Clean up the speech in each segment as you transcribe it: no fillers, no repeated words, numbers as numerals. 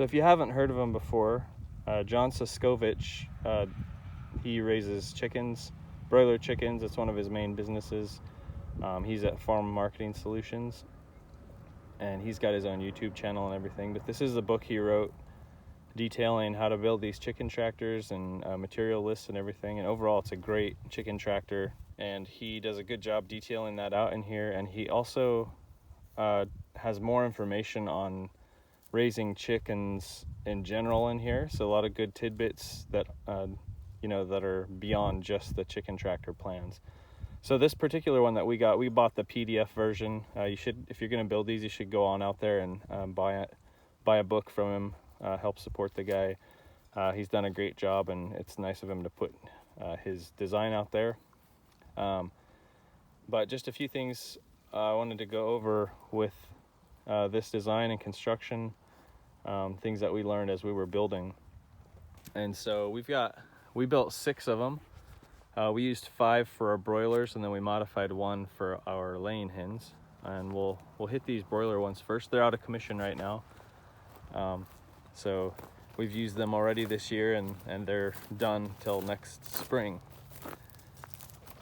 So if you haven't heard of him before, John Suscovich, he raises chickens, broiler chickens. It's one of his main businesses. He's at Farm Marketing Solutions, and he's got his own YouTube channel and everything. But this is the book he wrote detailing how to build these chicken tractors and material lists and everything. And overall, it's a great chicken tractor, and he does a good job detailing that out in here. And he also has more information on raising chickens in general in here, so a lot of good tidbits that that are beyond just the chicken tractor plans. So this particular one that we bought the PDF version. You should, if you're going to build these, you should go on out there and buy a book from him. Help support the guy. He's done a great job, and it's nice of him to put his design out there. But just a few things I wanted to go over with this design and construction, things that we learned as we were building. And so we built 6 of them. We used 5 for our broilers, and then we modified 1 for our laying hens. And we'll hit these broiler ones first. They're out of commission right now. So we've used them already this year, and they're done till next spring.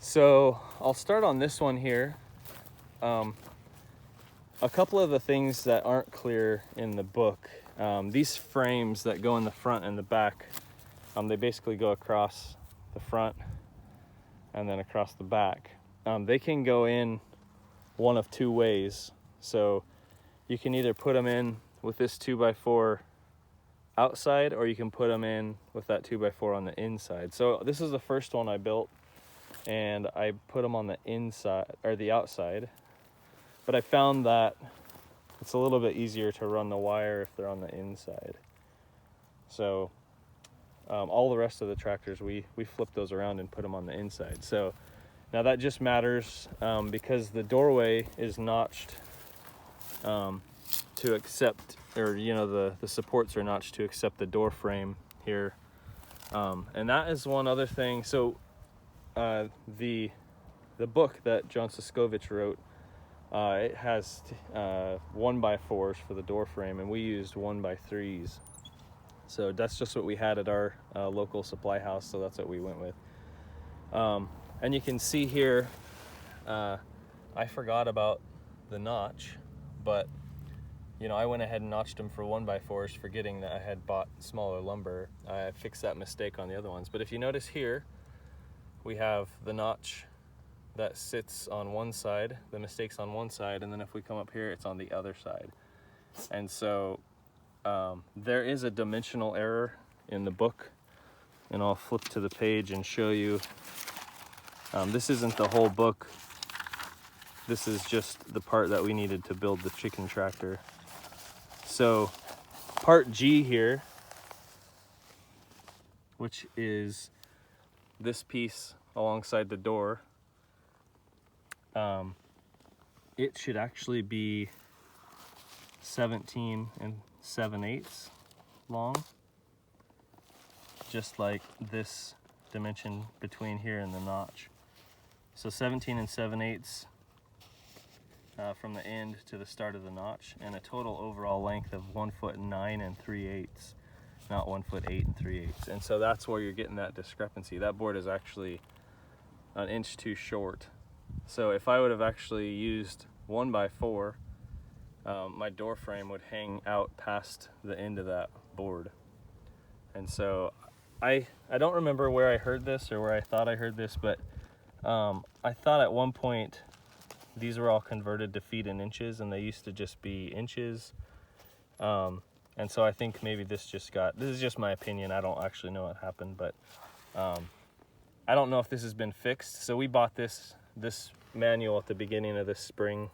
So I'll start on this one here. A couple of the things that aren't clear in the book, these frames that go in the front and the back, they basically go across the front and then across the back. They can go in one of 2 ways. So you can either put them in with this 2x4 outside, or you can put them in with that 2x4 on the inside. So this is the first one I built, and I put them on the inside or the outside. But I found that it's a little bit easier to run the wire if they're on the inside. So all the rest of the tractors, we flip those around and put them on the inside. So now that just matters because the doorway is notched to accept, or the supports are notched to accept the door frame here. And that is one other thing. So the book that John Suscovich wrote, it has 1x4s for the door frame, and we used 1x3s. So that's just what we had at our local supply house, so that's what we went with. And you can see here, I forgot about the notch, but I went ahead and notched them for 1x4s, forgetting that I had bought smaller lumber. I fixed that mistake on the other ones. But if you notice here, we have the notch that sits on one side, the mistake's on one side, and then if we come up here, it's on the other side. And so there is a dimensional error in the book, and I'll flip to the page and show you. This isn't the whole book. This is just the part that we needed to build the chicken tractor. So part G here, which is this piece alongside the door, it should actually be 17 7/8 long, just like this dimension between here and the notch. So 17 7/8 from the end to the start of the notch, and a total overall length of 1 foot 9 3/8, not 1 foot 8 3/8. And so that's where you're getting that discrepancy. That board is actually an inch too short. So if I would have actually used 1x4, my door frame would hang out past the end of that board. And so I don't remember where I heard this or where I thought I heard this, but I thought at one point these were all converted to feet and inches, and they used to just be inches. And so I think maybe this is just my opinion. I don't actually know what happened, but I don't know if this has been fixed. So we bought this manual at the beginning of this spring,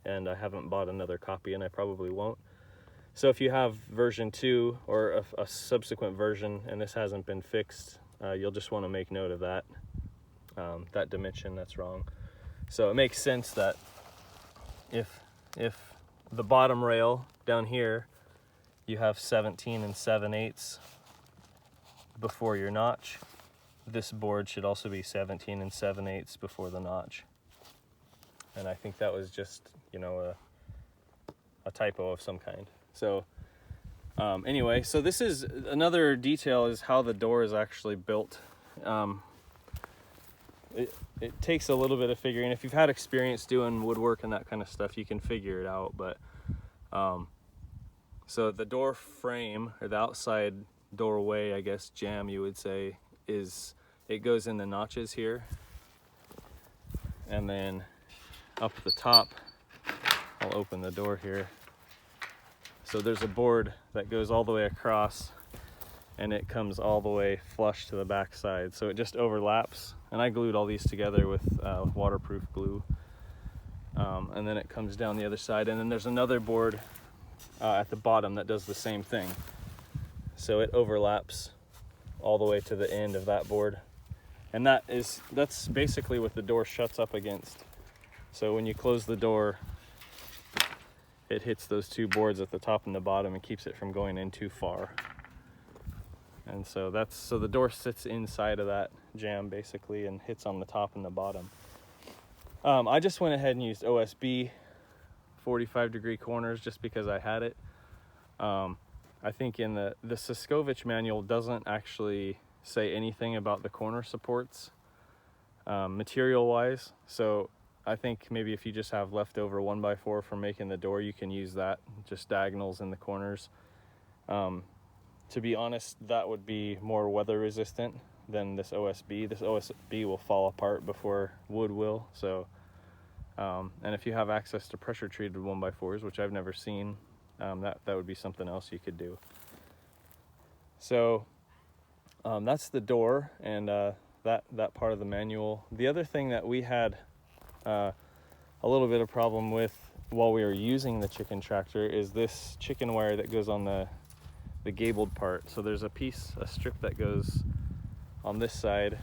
and I haven't bought another copy, and I probably won't. So if you have version 2 or a subsequent version and this hasn't been fixed, you'll just want to make note of that, that dimension that's wrong. So it makes sense that if the bottom rail down here, you have 17 7/8 before your notch, this board should also be 17 7/8 before the notch. And I think that was just, a typo of some kind. So Anyway, so this is another detail, is how the door is actually built. It takes a little bit of figuring. If you've had experience doing woodwork and that kind of stuff, you can figure it out. But so the door frame, or the outside doorway, I guess, jamb you would say, it goes in the notches here, and then up the top, I'll open the door here. So there's a board that goes all the way across, and it comes all the way flush to the back side. So it just overlaps, and I glued all these together with waterproof glue. And then it comes down the other side, and then there's another board at the bottom that does the same thing. So it overlaps all the way to the end of that board. And that's basically what the door shuts up against. So when you close the door, it hits those two boards at the top and the bottom and keeps it from going in too far. And so the door sits inside of that jamb basically and hits on the top and the bottom. I just went ahead and used OSB 45-degree corners just because I had it. I think in the Suscovich manual doesn't actually say anything about the corner supports material-wise. So I think maybe if you just have leftover 1x4 from making the door, you can use that, just diagonals in the corners. To be honest, that would be more weather resistant than this OSB. This OSB will fall apart before wood will. So, and if you have access to pressure treated 1x4s, which I've never seen, that would be something else you could do. So that's the door and that part of the manual. The other thing that we had a little bit of problem with while we were using the chicken tractor is this chicken wire that goes on the gabled part. So there's a strip that goes on this side,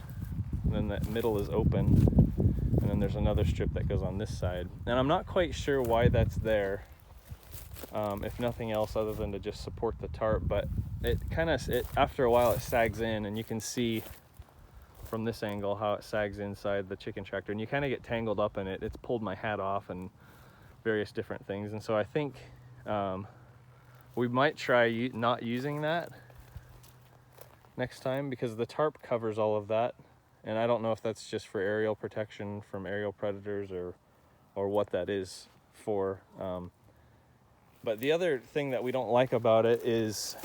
and then the middle is open, and then there's another strip that goes on this side. And I'm not quite sure why that's there, if nothing else other than to just support the tarp, but it after a while it sags in, and you can see from this angle how it sags inside the chicken tractor, and you kind of get tangled up in it. It's pulled my hat off and various different things, and so I think we might try not using that next time, because the tarp covers all of that, and I don't know if that's just for aerial protection from aerial predators or what that is for. But the other thing that we don't like about it is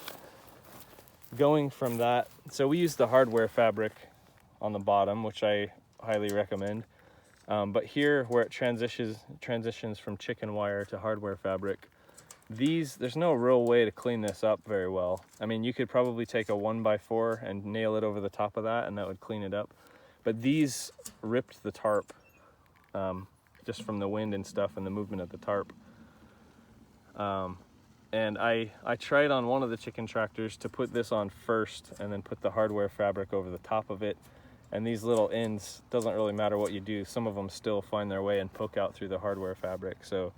going from that. So we use the hardware fabric on the bottom, which I highly recommend. But here, where it transitions from chicken wire to hardware fabric, there's no real way to clean this up very well. I mean, you could probably take a 1x4 and nail it over the top of that, and that would clean it up. But these ripped the tarp just from the wind and stuff and the movement of the tarp. And I tried on one of the chicken tractors to put this on first and then put the hardware fabric over the top of it. And these little ends, doesn't really matter what you do, some of them still find their way and poke out through the hardware fabric. So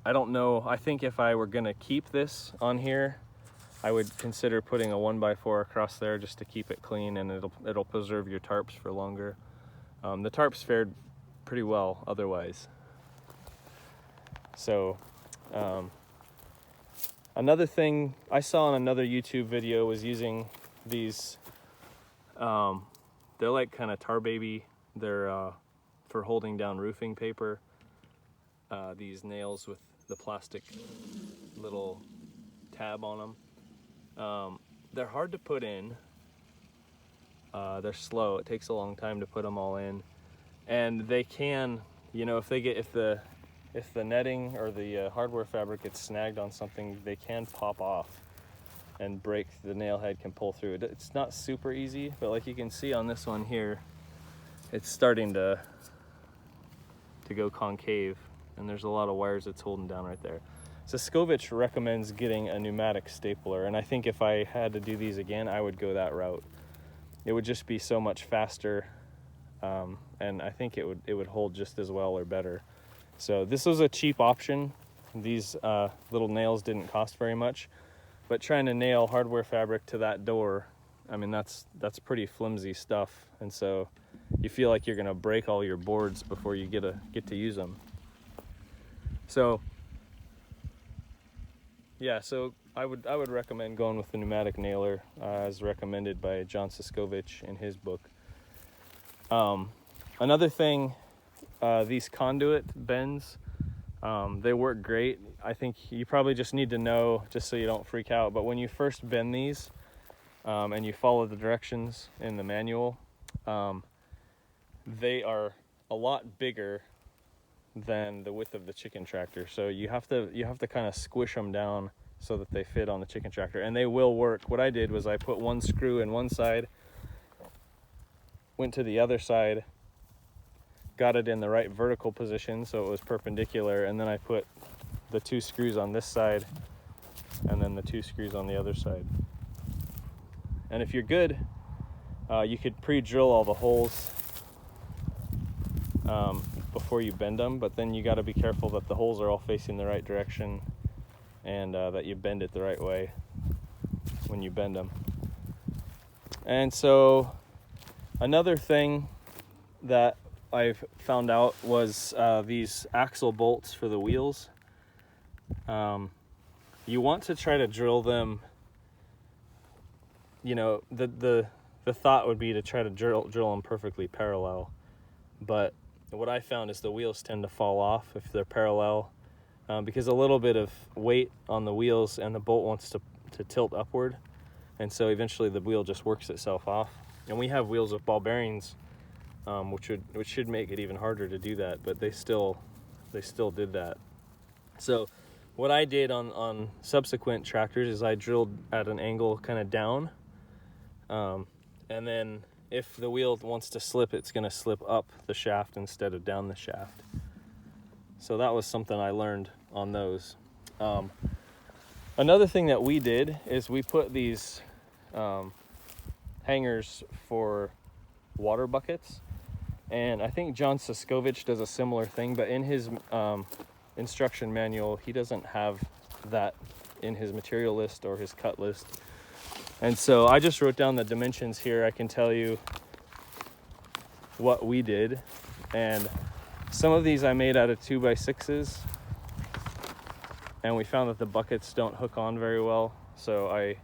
I don't know. I think if I were gonna keep this on here, I would consider putting a 1x4 across there just to keep it clean, and it'll preserve your tarps for longer. The tarps fared pretty well otherwise. So another thing I saw on another YouTube video was using these, they're like kind of tar baby. They're for holding down roofing paper. These nails with the plastic little tab on them. They're hard to put in. They're slow. It takes a long time to put them all in, and they can, you know, if the netting or the hardware fabric gets snagged on something, they can pop off and break. The nail head can pull through. It's not super easy, but like you can see on this one here, it's starting to go concave, and there's a lot of wires it's holding down right there. So Suscovich recommends getting a pneumatic stapler, and I think if I had to do these again, I would go that route. It would just be so much faster, and I think it would hold just as well or better. So this was a cheap option. These little nails didn't cost very much, but trying to nail hardware fabric to that door, I mean, that's pretty flimsy stuff, and so you feel like you're gonna break all your boards before you get to use them. So Yeah, so I would recommend going with the pneumatic nailer, as recommended by John Suscovich in his book. Another thing, these conduit bends, they work great. I think you probably just need to know, just so you don't freak out, but when you first bend these, and you follow the directions in the manual, they are a lot bigger than the width of the chicken tractor. So you have to kind of squish them down so that they fit on the chicken tractor, and they will work. What I did was I put one screw in one side, went to the other side, got it in the right vertical position so it was perpendicular, and then I put the 2 screws on this side and then the 2 screws on the other side. And if you're good, you could pre-drill all the holes before you bend them, but then you got to be careful that the holes are all facing the right direction and that you bend it the right way when you bend them. And so another thing that I've found out was these axle bolts for the wheels. You want to try to drill them, you know, the thought would be to try to drill them perfectly parallel, but what I found is the wheels tend to fall off if they're parallel, because a little bit of weight on the wheels and the bolt wants to tilt upward, and so eventually the wheel just works itself off. And we have wheels with ball bearings, which should make it even harder to do that, but they still did that. So what I did on subsequent tractors is I drilled at an angle kind of down, and then if the wheel wants to slip, it's going to slip up the shaft instead of down the shaft. So that was something I learned on those. Another thing that we did is we put these hangers for water buckets, and I think John Suscovich does a similar thing, but in his instruction manual he doesn't have that in his material list or his cut list. And so I just wrote down the dimensions here. I can tell you what we did, and some of these I made out of 2x6s, and we found that the buckets don't hook on very well, so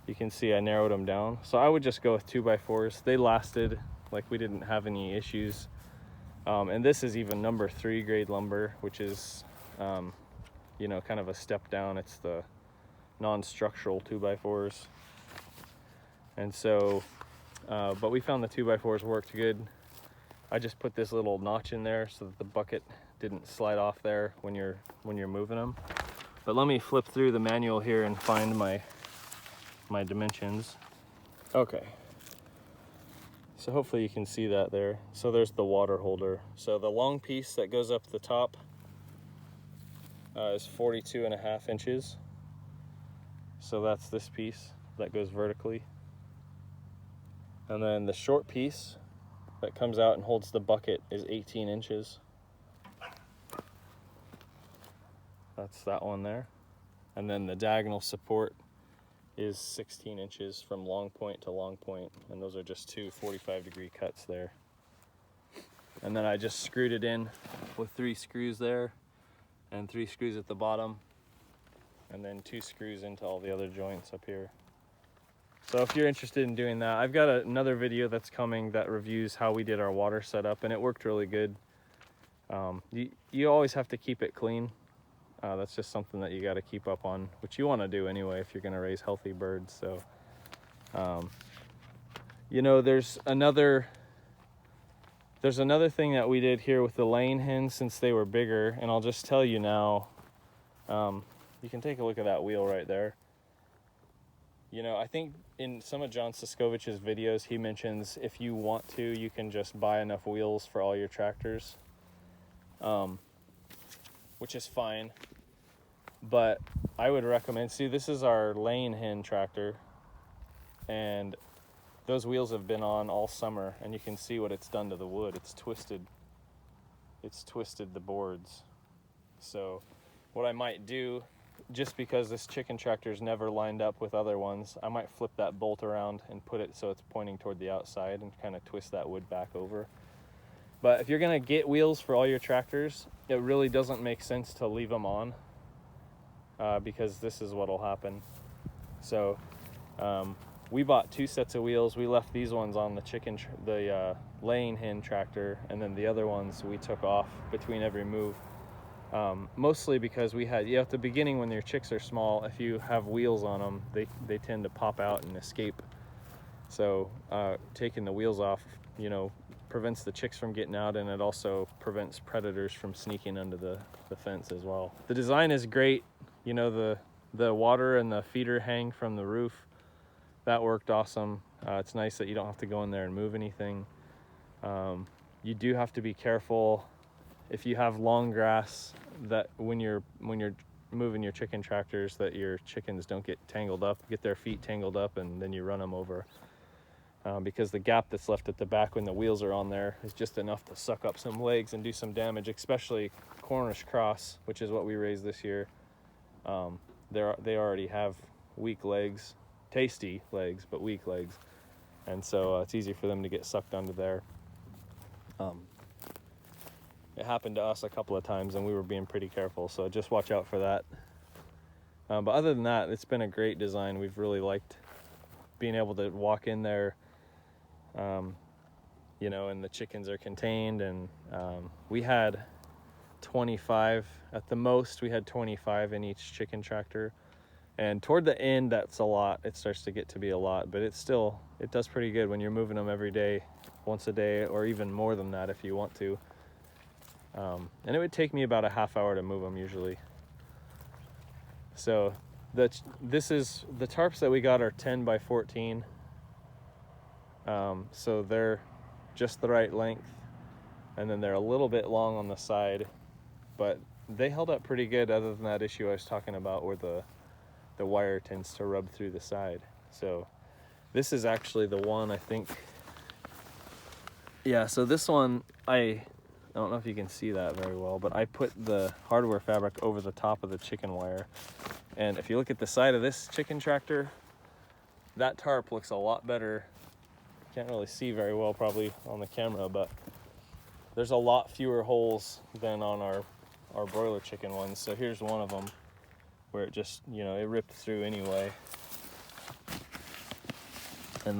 you can see I narrowed them down. So I would just go with 2x4s. They lasted, like we didn't have any issues. And this is even number 3 grade lumber, which is you know, kind of a step down. It's the non-structural 2x4s. And so but we found the 2x4s worked good. I just put this little notch in there so that the bucket didn't slide off there when you're moving them. But let me flip through the manual here and find my dimensions. Okay, so hopefully you can see that there. So there's the water holder. So the long piece that goes up the top is 42.5 inches. So that's this piece that goes vertically. And then the short piece that comes out and holds the bucket is 18 inches. That's that one there. And then the diagonal support is 16 inches from long point to long point, and those are just 2 45-degree cuts there. And then I just screwed it in with 3 screws there and 3 screws at the bottom, and then 2 screws into all the other joints up here. So if you're interested in doing that, I've got another video that's coming that reviews how we did our water setup, and it worked really good. You always have to keep it clean. That's just something that you got to keep up on, which you want to do anyway if you're going to raise healthy birds. So, you know, there's another thing that we did here with the laying hens since they were bigger, and I'll just tell you now. You can take a look at that wheel right there. You know, I think in some of John Suscovich's videos, he mentions if you want to, you can just buy enough wheels for all your tractors, which is fine. But I would recommend, see, this is our laying hen tractor, and those wheels have been on all summer, and you can see what it's done to the wood. It's twisted the boards. So what I might do, just because this chicken tractor is never lined up with other ones, I might flip that bolt around and put it so it's pointing toward the outside and kind of twist that wood back over. But if you're gonna get wheels for all your tractors, it really doesn't make sense to leave them on. because this is what'll happen. So we bought 2 sets of wheels. We left these ones on the laying hen tractor, and then the other ones we took off between every move. Mostly because at the beginning when your chicks are small, if you have wheels on them, they tend to pop out and escape. So taking the wheels off, prevents the chicks from getting out, and it also prevents predators from sneaking under the fence as well. The design is great. The water and the feeder hang from the roof. That worked awesome. It's nice that you don't have to go in there and move anything. You do have to be careful if you have long grass, that when you're moving your chicken tractors, that your chickens don't get their feet tangled up, and then you run them over. Because the gap that's left at the back when the wheels are on there is just enough to suck up some legs and do some damage, especially Cornish cross, which is what we raised this year. They already have weak legs, tasty legs, but weak legs. And so it's easy for them to get sucked under there. It happened to us a couple of times, and we were being pretty careful, so just watch out for that. But other than that, it's been a great design. We've really liked being able to walk in there, and the chickens are contained, and we had 25 at the most. We had 25 in each chicken tractor, and toward the end, that's a lot. It starts to get to be a lot, but it does pretty good when you're moving them every day, once a day, or even more than that if you want to. And it would take me about a half hour to move them usually. So the tarps that we got are 10 by 14. So they're just the right length, and then they're a little bit long on the side, but they held up pretty good, other than that issue I was talking about where the wire tends to rub through the side. So this is actually the one, I think. Yeah, so this one, I don't know if you can see that very well, but I put the hardware fabric over the top of the chicken wire. And if you look at the side of this chicken tractor, that tarp looks a lot better. Can't really see very well probably on the camera, but there's a lot fewer holes than on our broiler chicken ones. So here's one of them where it just, it ripped through anyway. And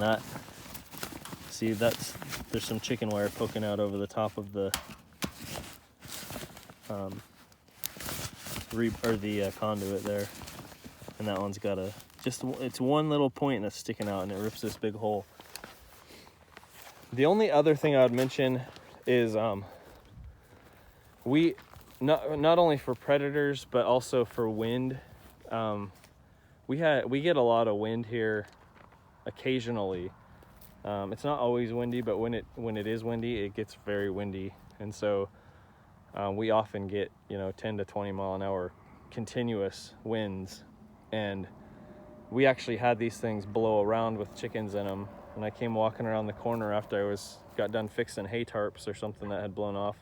there's some chicken wire poking out over the top of the conduit there, and that one's got it's one little point that's sticking out, and it rips this big hole. The only other thing I would mention is we not only for predators but also for wind. We get a lot of wind here occasionally. It's not always windy, but when it is windy, it gets very windy, and so we often get 10 to 20 mile an hour continuous winds. And we actually had these things blow around with chickens in them, and I came walking around the corner after I got done fixing hay tarps or something that had blown off,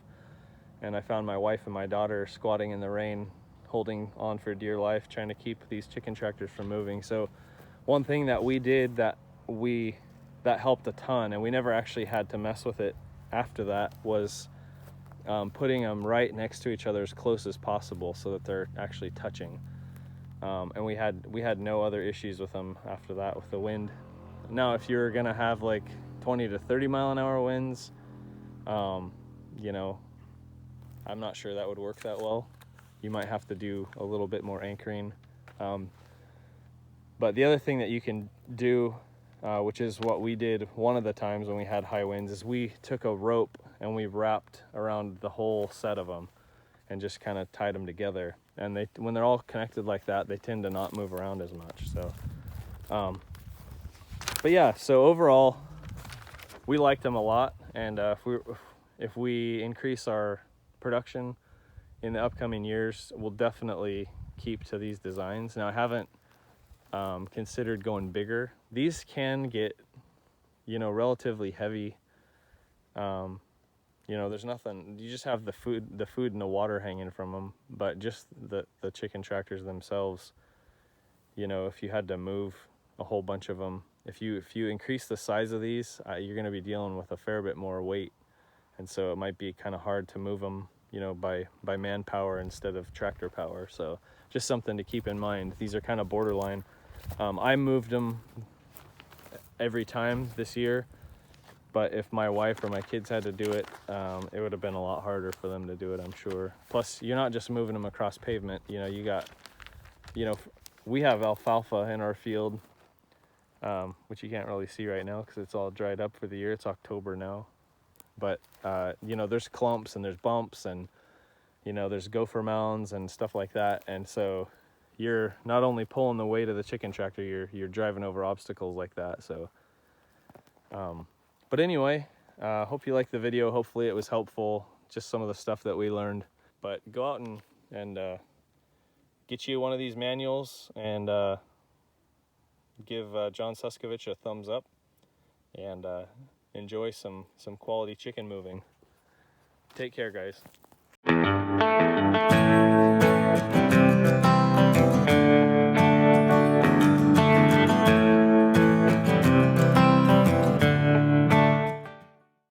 and I found my wife and my daughter squatting in the rain, holding on for dear life, trying to keep these chicken tractors from moving. So one thing that we did that helped a ton, and we never actually had to mess with it after that, was putting them right next to each other as close as possible so that they're actually touching. And we had no other issues with them after that with the wind. Now, if you're gonna have like 20 to 30 mile an hour winds, I'm not sure that would work that well. You might have to do a little bit more anchoring. But the other thing that you can do, which is what we did one of the times when we had high winds, is we took a rope and we wrapped around the whole set of them and just kind of tied them together. And when they're all connected like that, they tend to not move around as much. So, but yeah, so overall, we liked them a lot. And if we increase our production in the upcoming years, we'll definitely keep to these designs. Now, I haven't considered going bigger. These can get, relatively heavy. There's nothing, you just have the food and the water hanging from them, but just the chicken tractors themselves, if you had to move a whole bunch of them, if you increase the size of these, you're going to be dealing with a fair bit more weight, and so it might be kind of hard to move them you know, by manpower instead of tractor power. So just something to keep in mind. These are kind of borderline. I moved them every time this year, but if my wife or my kids had to do it, it would have been a lot harder for them to do it, I'm sure. Plus, you're not just moving them across pavement. You know, you got, you know, we have alfalfa in our field, which you can't really see right now because it's all dried up for the year. It's October now. But, you know, there's clumps and there's bumps and, you know, there's gopher mounds and stuff like that. And so you're not only pulling the weight of the chicken tractor, you're driving over obstacles like that. So, but anyway, hope you liked the video. Hopefully it was helpful, just some of the stuff that we learned. But go out and get you one of these manuals and give John Suscovich a thumbs up, and enjoy some quality chicken moving. Take care, guys.